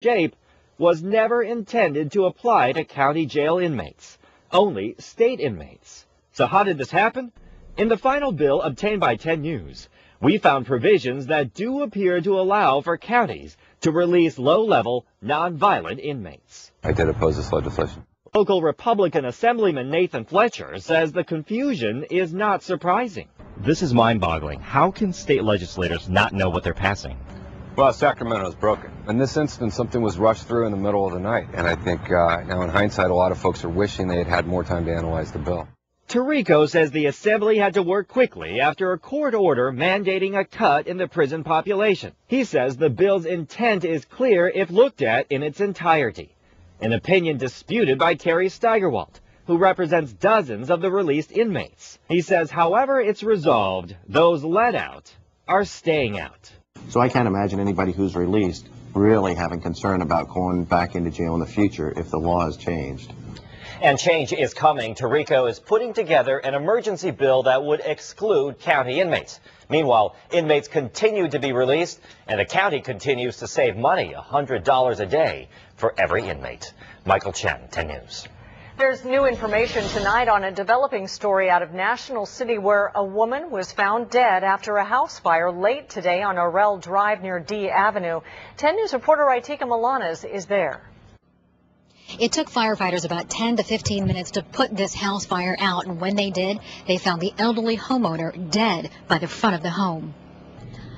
shape was never intended to apply to county jail inmates, only state inmates. So how did this happen? In the final bill obtained by 10 News, we found provisions that do appear to allow for counties to release low-level, non-violent inmates. I did oppose this legislation. Local Republican Assemblyman Nathan Fletcher says the confusion is not surprising. This is mind-boggling. How can state legislators not know what they're passing? Well, Sacramento is broken. In this instance, something was rushed through in the middle of the night, and I think now in hindsight, a lot of folks are wishing they had had more time to analyze the bill. Tirico says the Assembly had to work quickly after a court order mandating a cut in the prison population. He says the bill's intent is clear if looked at in its entirety, an opinion disputed by Terry Steigerwalt, who represents dozens of the released inmates. He says however it's resolved, those let out are staying out. So I can't imagine anybody who's released really having concern about going back into jail in the future if the law has changed. And change is coming. Tirico is putting together an emergency bill that would exclude county inmates. Meanwhile, inmates continue to be released, and the county continues to save money, $100 a day for every inmate. Michael Chen, 10 News. There's new information tonight on a developing story out of National City where a woman was found dead after a house fire late today on Orell Drive near D Avenue. 10 News reporter Itika Milanes is there. It took firefighters about 10 to 15 minutes to put this house fire out, and when they did, they found the elderly homeowner dead by the front of the home.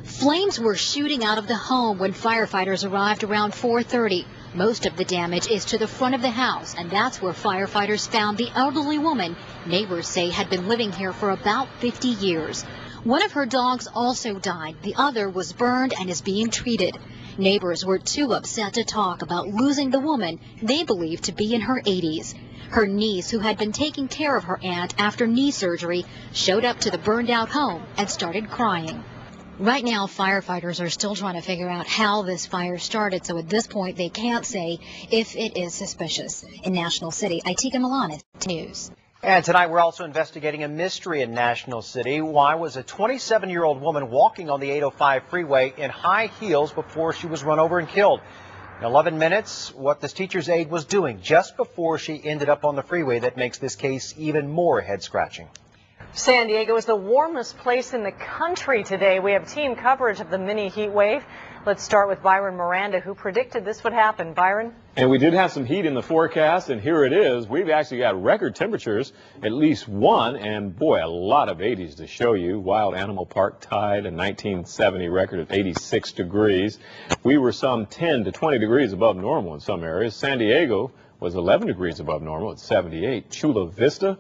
Flames were shooting out of the home when firefighters arrived around 4:30. Most of the damage is to the front of the house, and that's where firefighters found the elderly woman neighbors say had been living here for about 50 years. One of her dogs also died. The other was burned and is being treated. Neighbors were too upset to talk about losing the woman they believed to be in her 80s. Her niece, who had been taking care of her aunt after knee surgery, showed up to the burned-out home and started crying. Right now, firefighters are still trying to figure out how this fire started, so at this point, they can't say if it is suspicious. In National City, Itika Milanes, News. And tonight, we're also investigating a mystery in National City. Why was a 27-year-old woman walking on the 805 freeway in high heels before she was run over and killed? In 11 minutes, what this teacher's aide was doing just before she ended up on the freeway that makes this case even more head-scratching. San Diego is the warmest place in the country today. We have team coverage of the mini heat wave. Let's start with Byron Miranda, who predicted this would happen. Byron? And we did have some heat in the forecast, and here it is. We've actually got record temperatures, at least one, and boy, a lot of 80s to show you. Wild Animal Park tied a 1970 record of 86 degrees. We were some 10 to 20 degrees above normal in some areas. San Diego was 11 degrees above normal at 78. Chula Vista,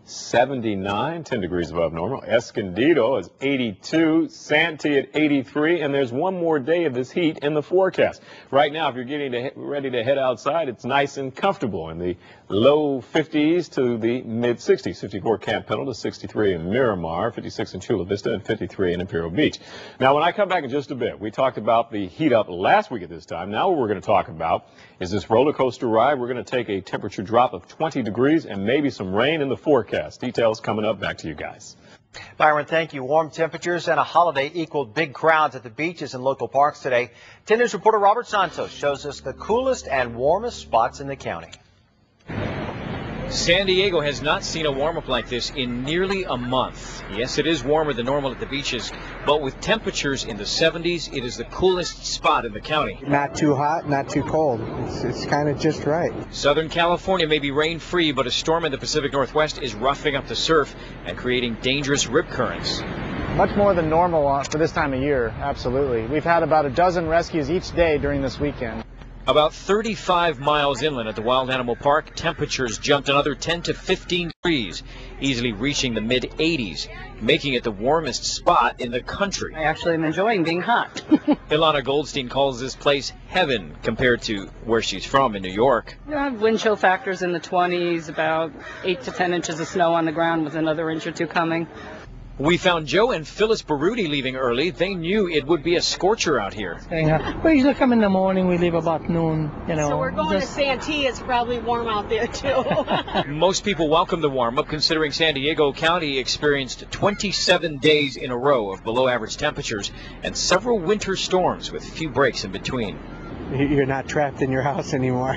79, 10 degrees above normal. Escondido is 82, Santee at 83, and there's one more day of this heat in the forecast. Right now, if you're getting ready to head outside, it's nice and comfortable in the low 50s to the mid 60s. 54 Camp Pendleton, 63 in Miramar, 56 in Chula Vista, and 53 in Imperial Beach. Now, when I come back in just a bit, we talked about the heat up last week at this time. Now what we're going to talk about is this roller coaster ride. We're going to take a temperature drop of 20 degrees and maybe some rain in the forecast. Details coming up. Back to you guys. Byron, thank you. Warm temperatures and a holiday equaled big crowds at the beaches and local parks today. 10 News reporter Robert Santos shows us the coolest and warmest spots in the county. San Diego has not seen a warm-up like this in nearly a month. Yes, it is warmer than normal at the beaches, but with temperatures in the 70s, it is the coolest spot in the county. Not too hot, not too cold. It's kind of just right. Southern California may be rain-free, but a storm in the Pacific Northwest is roughing up the surf and creating dangerous rip currents. Much more than normal for this time of year, absolutely. We've had about a dozen rescues each day during this weekend. About 35 miles inland at the Wild Animal Park, temperatures jumped another 10 to 15 degrees, easily reaching the mid-80s, making it the warmest spot in the country. I actually am enjoying being hot. Ilana Goldstein calls this place heaven compared to where she's from in New York. Wind chill factors in the 20s, about 8 to 10 inches of snow on the ground with another inch or two coming. We found Joe and Phyllis Baruti leaving early. They knew it would be a scorcher out here. We usually come in the morning. We leave about noon, So we're going to Santee. It's probably warm out there, too. Most people welcome the warm-up, considering San Diego County experienced 27 days in a row of below-average temperatures and several winter storms with few breaks in between. you're not trapped in your house anymore.